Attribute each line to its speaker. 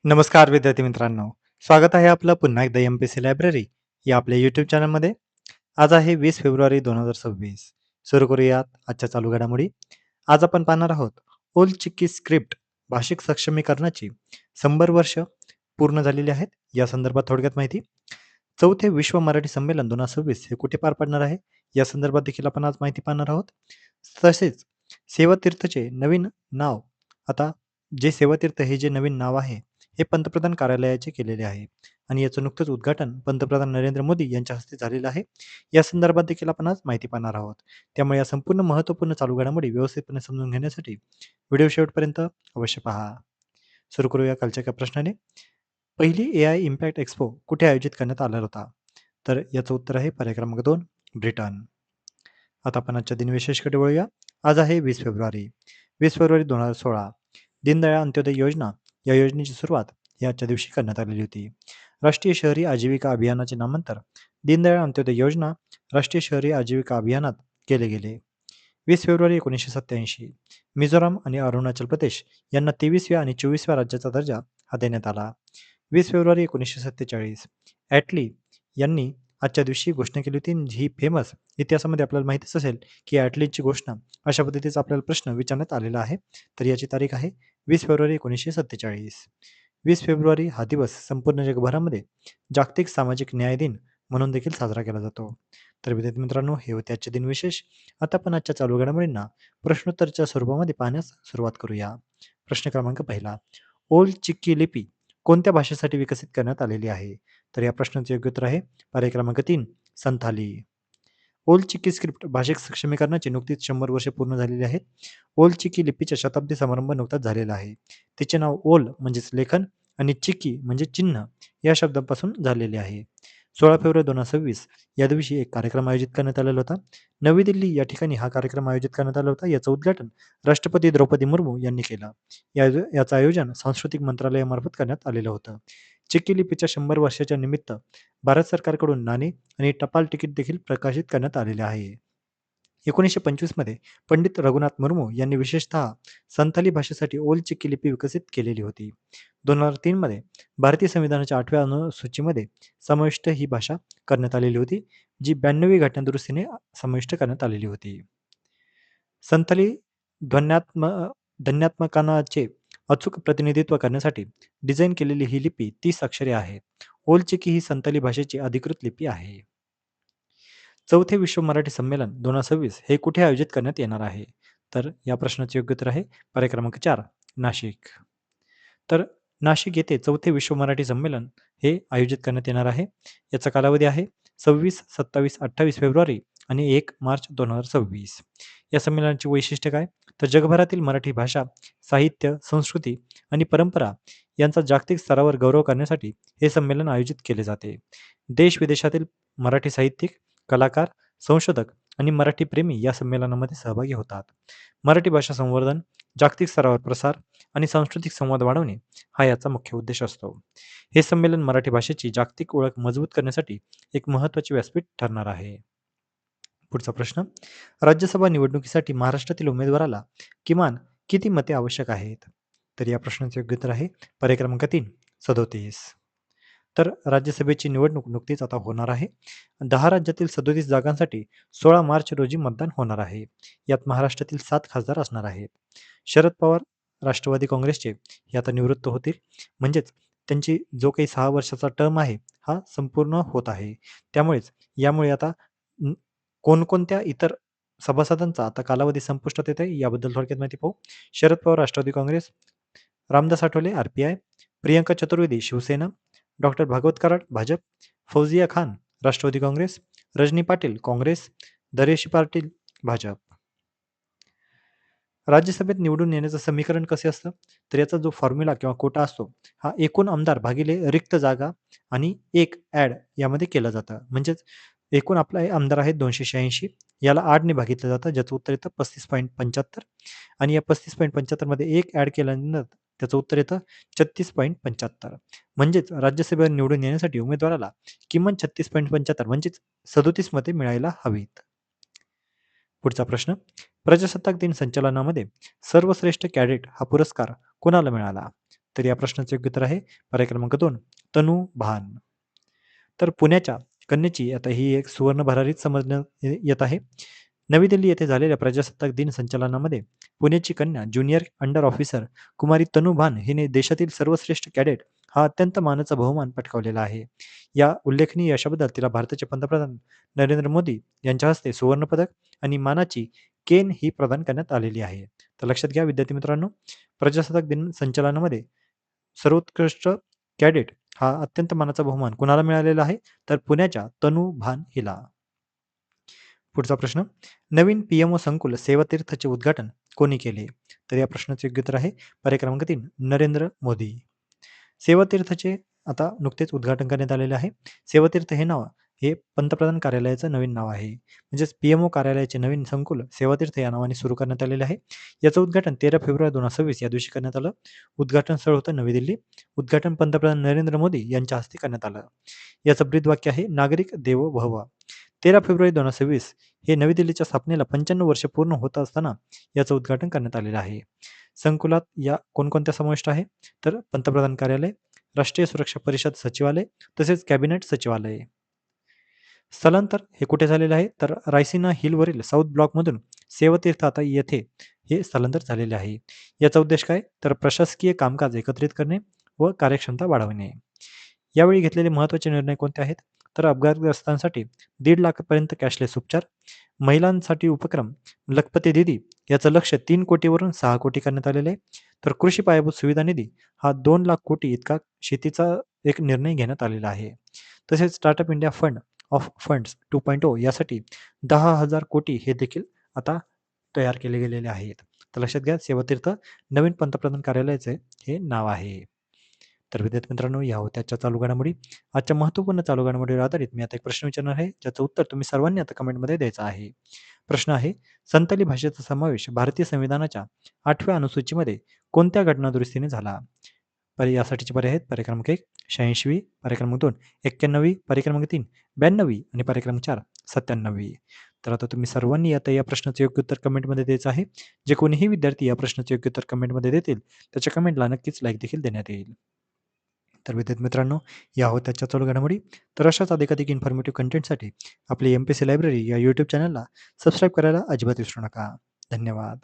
Speaker 1: नमस्कार विद्यार्थी मित्रांनो, स्वागत आहे आपलं पुन्हा एकदा एम-पी-सी लायब्ररी या आपल्या यूट्यूब चॅनलमध्ये. आज आहे 20 फेब्रुवारी 2026. सुरू करूयात आजच्या चालू घडामोडी. आज आपण पाहणार आहोत ओल चिकी स्क्रिप्ट भाषिक सक्षमीकरणाची 100 वर्ष पूर्ण झालेली आहेत. या संदर्भात थोडक्यात माहिती. चौथे विश्व मराठी संमेलन 2026 हे कुठे पार पडणार आहे? या संदर्भात देखील आपण आज माहिती पाहणार आहोत. तसेच सेवातीर्थचे नवीन नाव, आता जे सेवातीर्थ हे जे नवीन नाव आहे, हे पंतप्रधान कार्यालयाचे केलेले आहे आणि याचं नुकतंच उद्घाटन पंतप्रधान नरेंद्र मोदी यांच्या हस्ते झालेलं आहे. या संदर्भात देखील आपण आज माहिती पाहणार आहोत. त्यामुळे या संपूर्ण महत्त्वपूर्ण चालू घडामोडी व्यवस्थितपणे समजून घेण्यासाठी व्हिडिओ शेवटपर्यंत अवश्य पहा. सुरू करूया कालच्या एका प्रश्नाने. पहिली एआय इम्पॅक्ट एक्स्पो कुठे आयोजित करण्यात आला होता? तर याचं उत्तर आहे पर्याय क्रमांक 2, ब्रिटन. आता आपण आजच्या दिनविशेषकडे वळूया. आज आहे 20 फेब्रुवारी. 20 फेब्रुवारी 2016 दीनदयाळ अंत्योदय योजना या योजनेची सुरुवात या आजच्या दिवशी करण्यात आलेली होती. राष्ट्रीय शहरी आजीविका अभियानाचे नामांतर दीनदयाळ अंत्योदय योजना राष्ट्रीय शहरी आजीविका अभियानात केले गेले. 20 फेब्रुवारी 1987 मिझोराम आणि अरुणाचल प्रदेश यांना 23व्या आणि 24व्या राज्याचा दर्जा हा देण्यात आला. 20 फेब्रुवारी 1947 ॲटली यांनी आजच्या दिवशी घोषणा केली होती. ही फेमस इतिहासामध्ये आपल्याला माहितीच असेल की ॲटलीची घोषणा अशा पद्धतीचा आपल्याला प्रश्न विचारण्यात आलेला आहे. तर याची तारीख आहे 20 फेब्रुवारी 1947. 20 फेब्रुवारी हा दिवस संपूर्ण जगभरामध्ये जागतिक सामाजिक न्याय दिन म्हणून देखील साजरा केला जातो. तर विद्यार्थी मित्रांनो, हे होते आजचे दिनविशेष. आता आपण आजच्या चालू घडामोडींना प्रश्नोत्तराच्या स्वरूपामध्ये पाहण्यास सुरुवात करूया. प्रश्न क्रमांक पहिला. ओल्ड चिकी लिपी कोणत्या भाषेसाठी विकसित करण्यात आलेली आहे? तर या प्रश्नाचे योग्य उत्तर आहे पर्याय क्रमांक 3, संथाली. ओल्ड चिकी स्क्रिप्ट भाषिक सक्षमीकरणाची नुकतीच 100 वर्षे पूर्ण झालेली आहेत. ओल्ड चिकी लिपीचा शताब्दी समारंभ नुकताच झालेला आहे. तिचे नाव ओल म्हणजेच लेखन आणि चिकी म्हणजे चिन्ह या शब्दांपासून झालेले आहे. 16 फेब्रुवारी 2026 या दिवशी एक कार्यक्रम आयोजित करण्यात आलेला होता. नवी दिल्ली या ठिकाणी हा कार्यक्रम आयोजित करण्यात आला होता. याचं उद्घाटन राष्ट्रपती द्रौपदी मुर्मू यांनी केलं. याचं आयोजन सांस्कृतिक मंत्रालयामार्फत करण्यात आलेलं होतं. चिकी लिपीच्या 100 वर्षाच्या निमित्त भारत सरकारकडून नाणे आणि टपाल तिकीट देखील प्रकाशित करण्यात आलेले आहे. 1925 मध्ये पंडित रघुनाथ मुर्मू यांनी विशेषतः संथाली भाषेसाठी ओल्ड चिकी लिपी विकसित केलेली होती. 2003 मध्ये भारतीय संविधानाच्या 8व्या अनुसूचीमध्ये समाविष्ट ही भाषा करण्यात आलेली होती, जी 92वी घटनादुरुस्तीने समाविष्ट करण्यात आलेली होती. संथाली ध्वन्यात्मकांचे अचूक प्रतिनिधित्व करण्यासाठी डिझाइन केलेली ही लिपी 30 अक्षरे आहेत. ओल्ड चिकी ही संथाली भाषेची अधिकृत लिपी आहे. चौथे विश्व मराठी संमेलन 2026 हे कुठे आयोजित करण्यात येणार आहे? तर या प्रश्नाचे योग्य उत्तर आहे पर्याय क्रमांक 4, नाशिक. तर नाशिक येथे चौथे विश्व मराठी संमेलन हे आयोजित करण्यात येणार आहे. याचा कालावधी आहे 26, 27, 28 फेब्रुवारी आणि 1 मार्च 2026. या संमेलनाची वैशिष्ट्य काय? तर जगभरातील मराठी भाषा, साहित्य, संस्कृती आणि परंपरा यांचा जागतिक स्तरावर गौरव करण्यासाठी हे संमेलन आयोजित केले जाते. देश-विदेशातील मराठी साहित्यिक, कलाकार, संशोधक आणि मराठी प्रेमी या संमेलनामध्ये सहभागी होतात. मराठी भाषा संवर्धन, जागतिक स्तरावर प्रसार आणि सांस्कृतिक संवाद वाढवणे हा याचा मुख्य उद्देश असतो. हे संमेलन मराठी भाषेची जागतिक ओळख मजबूत करण्यासाठी एक महत्त्वाचे व्यासपीठ ठरणार आहे. पुढचा प्रश्न. राज्यसभा निवडणुकीसाठी महाराष्ट्रातील उमेदवाराला किमान किती मते आवश्यक आहेत? तर या प्रश्नाचे योग्य उत्तर आहे पर्याय क्रमांक 3, 37. तर राज्यसभेची निवडणूक नुकतीच आता होणार आहे. 10 राज्यातील 37 जागांसाठी 16 मार्च रोजी मतदान होणार आहे. यात महाराष्ट्रातील 7 खासदार असणार आहेत. शरद पवार राष्ट्रवादी काँग्रेसचे हे आता निवृत्त होतील. म्हणजेच त्यांची जो काही 6 वर्षाचा टर्म आहे हा संपूर्ण होत आहे. यामुळे आता कोणकोणत्या इतर सभासदांचा आता कालावधी संपुष्टात येत आहे याबद्दल थोडक्यात माहिती पाहू. Sharad Pawar Rashtravadi Congress, Ramdas Athawale RPI, Priyanka Chaturvedi Shivsena, doctor Bhagwat Karad Bhajap, Fauzia Khan Rashtravadi Congress, Rajni Patil Congress, Dhairyashil Patil Bhajap. राज्यसभेत निवडून येण्याचं समीकरण कसे असतं? तर याचा जो फॉर्म्युला किंवा कोटा असतो हा एकूण आमदार भागिले रिक्त जागा आणि 1 ॲड यामध्ये केलं जातं. म्हणजेच एकूण आपला हे आमदार आहेत 286, याला 8 ने भागितलं जातं, ज्याचं उत्तर येतं 35.75 आणि या 35.75 मध्ये 1 ॲड केल्यानंतर त्याचं उत्तर येतं 36.75. म्हणजेच राज्यसभेवर निवडून येण्यासाठी उमेदवाराला किमान 36.75 म्हणजेच 37 मते मिळायला हवीत. पुढचा प्रश्न. प्रजासत्ताक दिन संचलनामध्ये सर्वश्रेष्ठ कॅडेट हा पुरस्कार कोणाला मिळाला? तर या प्रश्नाचे योग्य उत्तर आहे पर्याय क्रमांक 2 तनूभान. तर पुण्याच्या कन्येची आता ही एक सुवर्ण भरारीच समजण्यात येत आहे. नवी दिल्ली येथे झालेल्या प्रजासत्ताक दिन संचलनामध्ये पुण्याची कन्या ज्युनियर अंडर ऑफिसर कुमारी तनू भान हिने देशातील सर्वश्रेष्ठ कॅडेट हा अत्यंत मानाचा बहुमान पटकावलेला आहे. या उल्लेखनीय यशाबद्दल तिला भारताचे पंतप्रधान नरेंद्र मोदी यांच्या हस्ते सुवर्ण पदक आणि मानाची केन ही प्रदान करण्यात आलेली आहे. तर लक्षात घ्या विद्यार्थी मित्रांनो, प्रजासत्ताक दिन संचलनामध्ये सर्वोत्कृष्ट कॅडेट हा अत्यंत मानाचा बहुमान कुणाला मिळालेला आहे? तर पुण्याच्या तनू भान हिला. पुढचा प्रश्न, नवीन पीएमओ संकुल सेवातीर्थचे उद्घाटन कोणी केले? तर या प्रश्नाचे योग्य उत्तर आहे पर्याय क्रमांक 3 नरेंद्र मोदी. सेवातीर्थचे आता नुकतेच उद्घाटन करण्यात आलेले आहे. सेवातीर्थ हे नाव हे पंतप्रधान कार्यालयाचं नवीन नाव आहे. म्हणजेच पीएमओ कार्यालयाचे नवीन संकुल सेवातीर्थ या नावाने सुरू करण्यात आलेले आहे. याचं उद्घाटन 13 फेब्रुवारी 2026 या दिवशी करण्यात आलं. उद्घाटन स्थळ होतं नवी दिल्ली. उद्घाटन पंतप्रधान नरेंद्र मोदी यांच्या हस्ते करण्यात आलं. याचं ब्रीदवाक्य आहे नागरिक देवो भव. 13 फेब्रुवारी 2026 हे नवी दिल्लीच्या स्थापनेला 95 वर्ष पूर्ण होत असताना याचं उद्घाटन करण्यात आलेलं आहे. संकुलात या कोणकोणत्या समाविष्ट आहे? तर पंतप्रधान कार्यालय, राष्ट्रीय सुरक्षा परिषद सचिवालय, तसेच कॅबिनेट सचिवालय. स्थलांतर हे कुठे झालेलं आहे? तर रायसिना हिलवरील साऊथ ब्लॉकमधून सेवातीर्थ आता येथे हे स्थलांतर झालेले आहे. याचा उद्देश काय? तर प्रशासकीय कामकाज एकत्रित करणे व कार्यक्षमता वाढवणे. यावेळी घेतलेले महत्त्वाचे निर्णय कोणते आहेत? तर अपघातग्रस्तांसाठी 1.5 लाखापर्यंत कॅशलेस उपचार, महिलांसाठी उपक्रम लखपती दीदी याचं लक्ष्य 3 कोटीवरून 6 कोटी करण्यात आलेले आहे. तर कृषी पायाभूत सुविधा निधी हा 2 लाख कोटी इतका शेतीचा एक निर्णय घेण्यात आलेला आहे. तसेच startup India fund of funds 2.0 यासाठी 10,000 कोटी हे देखील आता तयार केले गेलेले आहेत. तर लक्षात घ्या सेवातीर्थ नवीन पंतप्रधान कार्यालयाचे हे नाव आहे. तर विद्यार्थी मित्रांनो, या होत्या आजच्या चालू घडामोडी. आजच्या महत्त्वपूर्ण चालू घडामोडीवर आधारित मी आता एक प्रश्न विचारणार आहे, ज्याचं उत्तर तुम्ही सर्वांनी आता कमेंटमध्ये द्यायचं आहे. प्रश्न आहे, संथाली भाषेचा समावेश भारतीय संविधानाच्या 8व्या अनुसूचीमध्ये कोणत्या घटनादुरुस्तीने झाला? यासाठीचे पर्याय आहेत पर्याय क्रमांक 1 86वी, पर्याय क्रमांक 2 91वी, पर्याय क्रमांक 3 92वी आणि पर्याय क्रमांक 4 97वी. तर आता तुम्ही सर्वांनी आता या प्रश्नाचं योग्य उत्तर कमेंटमध्ये द्यायचं आहे. जे कोणीही विद्यार्थी या प्रश्नाचे योग्य उत्तर कमेंटमध्ये देतील, त्याच्या कमेंटला नक्कीच लाईक देखील देण्यात येईल. तर विद्यार्थी मित्रांनो, या होत्या आजच्या चालू घडामोडी. तर अशाच अधिकाधिक इन्फॉर्मेटिव्ह कंटेंटसाठी आपली एम-पी-सी लायब्ररी या यूट्यूब चॅनलला सबस्क्राईब करायला अजिबात विसरू नका. धन्यवाद.